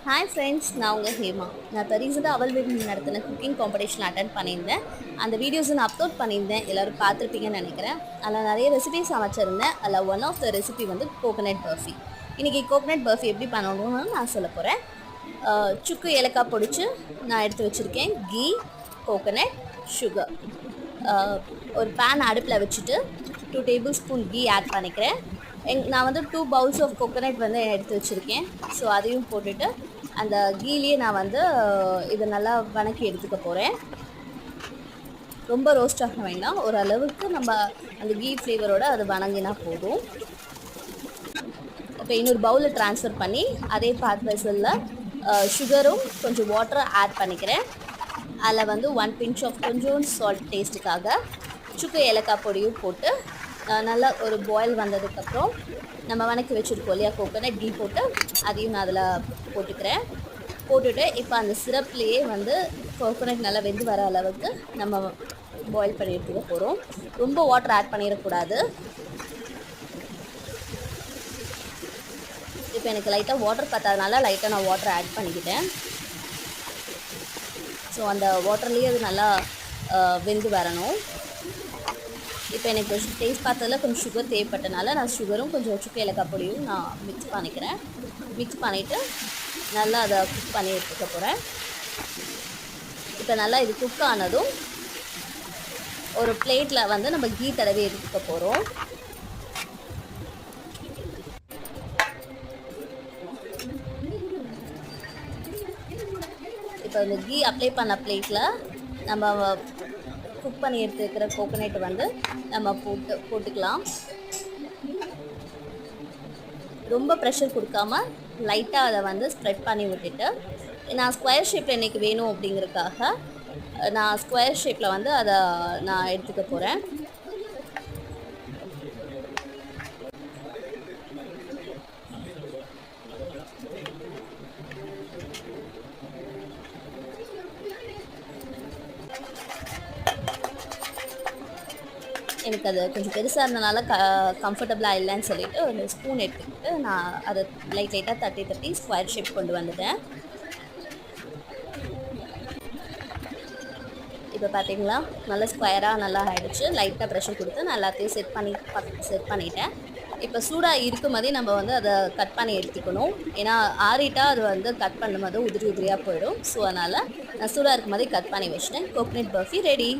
Hi friends, நான் உங்கள் ஹேமா. நான் இப்போ ரீசெண்டாக அவள் வீடு நடத்தின குக்கிங் காம்படிஷன் அட்டன் பண்ணியிருந்தேன். அந்த வீடியோஸை நான் அப்லோட் பண்ணியிருந்தேன், எல்லோரும் பார்த்துருப்பீங்கன்னு நினைக்கிறேன். அதில் நிறைய ரெசிபிஸ் சமைச்சிருந்தேன். அதில் ஒன் ஆஃப் த ரெசிபி வந்து கோகோனட் பர்ஃபி. இன்றைக்கி கோகோனட் பர்ஃபி எப்படி பண்ணணும்னு நான் சொல்ல போகிறேன். சுக்கு ஏலக்காய் பொடிச்சு நான் எடுத்து வச்சுருக்கேன். Ghee, coconut, sugar. ஒரு பேன் அடுப்பில் வச்சுட்டு 2 டேபிள் ஸ்பூன் கீ ஆட் பண்ணிக்கிறேன். நான் வந்து 2 பவுல்ஸ் ஆஃப் கோகோனட் வந்து எடுத்து வச்சுருக்கேன். ஸோ அதையும் போட்டுட்டு அந்த கீலேயே நான் வந்து இதை நல்லா வணக்கி எடுத்துக்க போகிறேன். ரொம்ப ரோஸ்ட் ஆக வேண்டாம், ஓரளவுக்கு நம்ம அந்த கீ ஃப்ளேவரோட அது வணங்கினா போதும். இப்போ இன்னொரு பவுலில் ட்ரான்ஸ்ஃபர் பண்ணி அதே பாத் வெசலில் சுகரும் கொஞ்சம் வாட்டரும் ஆட் பண்ணிக்கிறேன். அதில் வந்து 1 பிஞ்ச் ஆஃப் கொஞ்சம் சால்ட் டேஸ்ட்டுக்காக சுக்கு ஏலக்காய் பொடியும் போட்டு நல்லா ஒரு பாயில் வந்ததுக்கப்புறம் நம்ம வணக்கி வச்சுருக்கோம் இல்லையா கோகோனட், கீ போட்டு அதையும் நான் அதில் போட்டுட்டு இப்போ அந்த சிரப்லேயே வந்து கோகோனட் நல்லா வெந்து வர அளவுக்கு நம்ம பாயில் பண்ணி எடுத்துக்க போகிறோம். ரொம்ப வாட்டர் ஆட் பண்ணிடக்கூடாது. இப்போ எனக்கு லைட்டாக வாட்டர் பத்தாதனால லைட்டாக நான் வாட்டர் ஆட் பண்ணிக்கிட்டேன். ஸோ அந்த வாட்டர்லேயே அது நல்லா வெந்து வரணும். இப்போ எனக்கு டேஸ்ட் பார்த்ததில் கொஞ்சம் சுகர் தேவைப்பட்டனால நான் சுகரும் கொஞ்சம் சுக்கு ஏலக்காய் பொடியும் நான் மிக்ஸ் பண்ணிவிட்டு நல்லா அதை குக் பண்ணி எடுத்துக்க போகிறேன். இப்போ நல்லா இது குக் ஆனதும் ஒரு பிளேட்டில் வந்து நம்ம கீ தடவி எடுத்துக்க போகிறோம். இப்போ இந்த கீ அப்ளை பண்ண பிளேட்டில் நம்ம குக் பண்ணி எடுத்துக்கிற கோகோனட் வந்து நம்ம போட்டுக்கலாம். ரொம்ப ப்ரெஷர் கொடுக்காம லைட்டாக அதை வந்து ஸ்ப்ரெட் பண்ணி விட்டுட்டு, நான் ஸ்கொயர் ஷேப்பில் இன்றைக்கி வேணும் அப்படிங்கிறதுக்காக நான் ஸ்கொயர் ஷேப்பில் வந்து அதை நான் எடுத்துக்க போகிறேன். எனக்கு அது கொஞ்சம் பெருசாக இருந்தனால கம்ஃபர்டபுளாக இல்லைன்னு சொல்லிவிட்டு ஒரு ஸ்பூன் எடுத்துக்கிட்டு நான் அதை லைட்டாக தட்டி ஸ்கொயர் ஷேப் கொண்டு வந்துட்டேன். இப்போ பார்த்தீங்களா, நல்லா ஸ்கொயராக நல்லா ஆகிடுச்சு. லைட்டாக ப்ரெஷர் கொடுத்து நான் எல்லாத்தையும் செட் பண்ணிட்டேன். இப்போ சூடாக இருக்கும் போதே நம்ம வந்து அதை கட் பண்ணி எடுத்துக்கணும். ஏன்னா ஆறிட்டால் அது வந்து கட் பண்ணும்போது உதிரியாக போயிடும். ஸோ அதனால் நான் சூடாக இருக்கும் போதே கட் பண்ணி வச்சிட்டேன். Coconut barfi ready.